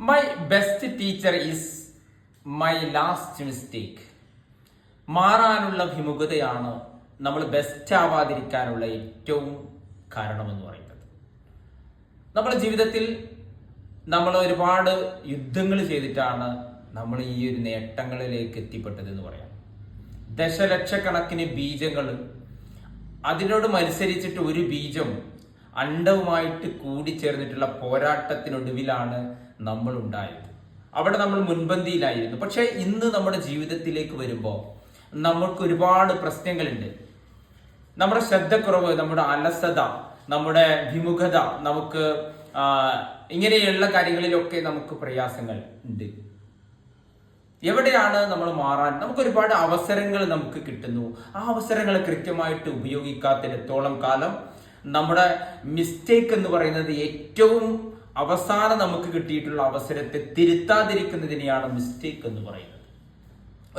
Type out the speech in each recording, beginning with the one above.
My best teacher is my last mistake. മാറാനുള്ള വിമുഖതയാണ് നമ്മൾ best ആവാതിരിക്കാനുള്ള ഏറ്റവും കാരണമെന്ന് പറയുന്നത്. നമ്മുടെ ജീവിതത്തിൽ നമ്മൾ ഒരുപാട് യുദ്ധങ്ങൾ ചെയ്തിട്ടാണ് നമ്മൾ ഈ ഒരു നേട്ടങ്ങളിലേക്ക് എത്തിപ്പെട്ടത് എന്ന് പറയാം. ദശലക്ഷക്കണക്കിന് ബീജങ്ങൾ, അതിനോട് മത്സരിച്ചിട്ട് ഒരു ബീജം അണ്ഡവുമായിട്ട് കൂടിച്ചേർന്നിട്ടുള്ള പോരാട്ടത്തിനൊടുവിലാണ് നമ്മൾ ഉണ്ടായത്. അവിടെ നമ്മൾ മുൻപന്തിയിലായിരുന്നു. പക്ഷെ ഇന്ന് നമ്മുടെ ജീവിതത്തിലേക്ക് വരുമ്പോൾ നമ്മൾക്ക് ഒരുപാട് പ്രശ്നങ്ങളുണ്ട്. നമ്മുടെ ശ്രദ്ധക്കുറവ്, നമ്മുടെ അലസത, നമ്മുടെ വിമുഖത, നമുക്ക് ഇങ്ങനെയുള്ള കാര്യങ്ങളിലൊക്കെ നമുക്ക് പ്രയാസങ്ങൾ ഉണ്ട്. എവിടെയാണ് നമ്മൾ മാറാൻ? നമുക്ക് ഒരുപാട് അവസരങ്ങൾ നമുക്ക് കിട്ടുന്നു. ആ അവസരങ്ങൾ കൃത്യമായിട്ട് ഉപയോഗിക്കാത്തിടത്തോളം കാലം നമ്മുടെ മിസ്റ്റേക്ക് എന്ന് പറയുന്നത് ഏറ്റവും അവസാനം നമുക്ക് കിട്ടിയിട്ടുള്ള അവസരത്തെ തിരുത്താതിരിക്കുന്നതിനെയാണ് മിസ്റ്റേക്ക് എന്ന് പറയുന്നത്.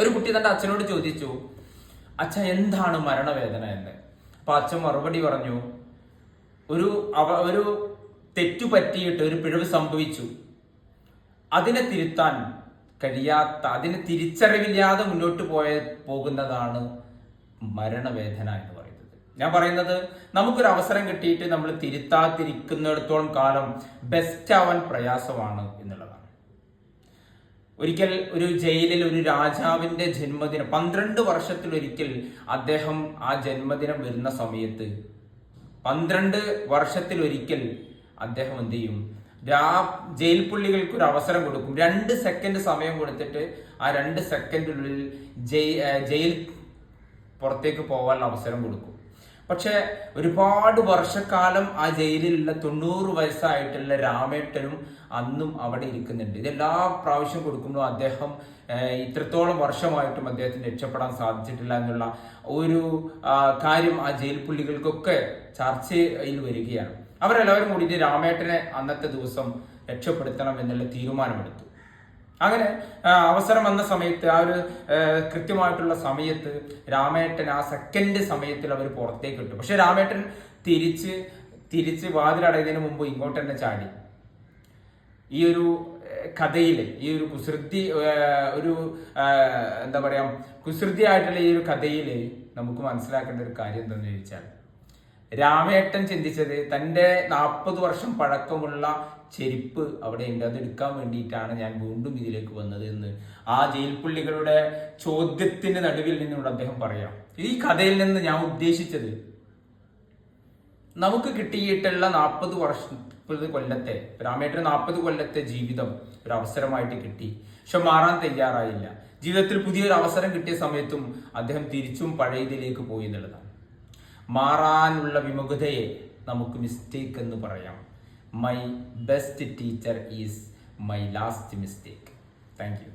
ഒരു കുട്ടി തന്റെ അച്ഛനോട് ചോദിച്ചു, അച്ഛ എന്താണ് മരണവേദന എന്ന്. അപ്പൊ അച്ഛൻ മറുപടി പറഞ്ഞു, ഒരു തെറ്റു പറ്റിയിട്ട് ഒരു പിഴവ് സംഭവിച്ചു, അതിനെ തിരുത്താൻ കഴിയാത്ത, അതിനെ തിരിച്ചറിവില്ലാതെ മുന്നോട്ട് പോകുന്നതാണ് മരണവേദന എന്ന് പറയുന്നത്. ഞാൻ പറയുന്നത്, നമുക്കൊരു അവസരം കിട്ടിയിട്ട് നമ്മൾ തിരുത്താതിരിക്കുന്നിടത്തോളം കാലം ബെസ്റ്റ് ആവാൻ പ്രയാസമാണ് എന്നുള്ളതാണ്. ഒരിക്കൽ ഒരു ജയിലിൽ ഒരു രാജാവിന്റെ ജന്മദിനം, 12 വർഷത്തിലൊരിക്കൽ അദ്ദേഹം ആ ജന്മദിനം വരുന്ന സമയത്ത് 12 വർഷത്തിലൊരിക്കൽ അദ്ദേഹം എന്ത് ചെയ്യും? ജയിൽ പുള്ളികൾക്ക് ഒരു അവസരം കൊടുക്കും. 2 സെക്കൻഡ് സമയം കൊടുത്തിട്ട് ആ 2 സെക്കൻഡിനുള്ളിൽ ജയിൽ പുറത്തേക്ക് പോകാനുള്ള അവസരം കൊടുക്കും. പക്ഷെ ഒരുപാട് വർഷക്കാലം ആ ജയിലിലുള്ള 90 വയസ്സായിട്ടുള്ള രാമേട്ടനും അന്നും അവിടെ ഇരിക്കുന്നുണ്ട്. ഇതെല്ലാ പ്രാവശ്യം കൊടുക്കുമ്പോൾ അദ്ദേഹം ഇത്രത്തോളം വർഷമായിട്ടും അദ്ദേഹത്തിന് രക്ഷപ്പെടാൻ സാധിച്ചിട്ടില്ല എന്നുള്ള ഒരു കാര്യം ആ ജയിൽ പുള്ളികൾക്കൊക്കെ ചർച്ചയിൽ വരികയാണ്. അവരെല്ലാവരും കൂടിയിട്ട് രാമേട്ടനെ അന്നത്തെ ദിവസം രക്ഷപ്പെടുത്തണം എന്നുള്ള തീരുമാനമെടുത്തു. അങ്ങനെ അവസരം വന്ന സമയത്ത്, ആ ഒരു കൃത്യമായിട്ടുള്ള സമയത്ത് രാമേട്ടൻ ആ സെക്കൻഡ് സമയത്തിൽ അവർ പുറത്തേക്ക് ഇട്ടു. പക്ഷെ രാമേട്ടൻ തിരിച്ച് വാതിലടയുന്നതിന് മുമ്പ് ഇങ്ങോട്ട് തന്നെ ചാടി. ഈ ഒരു കഥയില്, ഈ ഒരു എന്താ പറയാ, കുസൃതിയായിട്ടുള്ള ഈ ഒരു കഥയില് നമുക്ക് മനസ്സിലാക്കേണ്ട ഒരു കാര്യം എന്താണെന്ന് ചോദിച്ചാൽ, രാമേട്ടൻ ചിന്തിച്ചത് തൻ്റെ 40 വർഷം പഴക്കമുള്ള ചെരുപ്പ് അവിടെ ഉണ്ട്, അത് എടുക്കാൻ വേണ്ടിയിട്ടാണ് ഞാൻ വീണ്ടും ഇതിലേക്ക് വന്നത് എന്ന് ആ ജയിൽ പുള്ളികളുടെ ചോദ്യത്തിന്റെ നടുവിൽ നിന്നുകൊണ്ട് അദ്ദേഹം പറയാം. ഈ കഥയിൽ നിന്ന് ഞാൻ ഉദ്ദേശിച്ചത്, നമുക്ക് കിട്ടിയിട്ടുള്ള 40 കൊല്ലത്തെ, രാമേട്ടന് 40 കൊല്ലത്തെ ജീവിതം ഒരു അവസരമായിട്ട് കിട്ടി. പക്ഷെ മാറാൻ തയ്യാറായില്ല. ജീവിതത്തിൽ പുതിയൊരു അവസരം കിട്ടിയ സമയത്തും അദ്ദേഹം തിരിച്ചും പഴയതിലേക്ക് പോയി എന്നുള്ളതാണ്. മാറാനുള്ള വിമുഖതയെ നമുക്ക് മിസ്റ്റേക്ക് എന്ന് പറയാം. My best teacher is my last mistake. Thank you.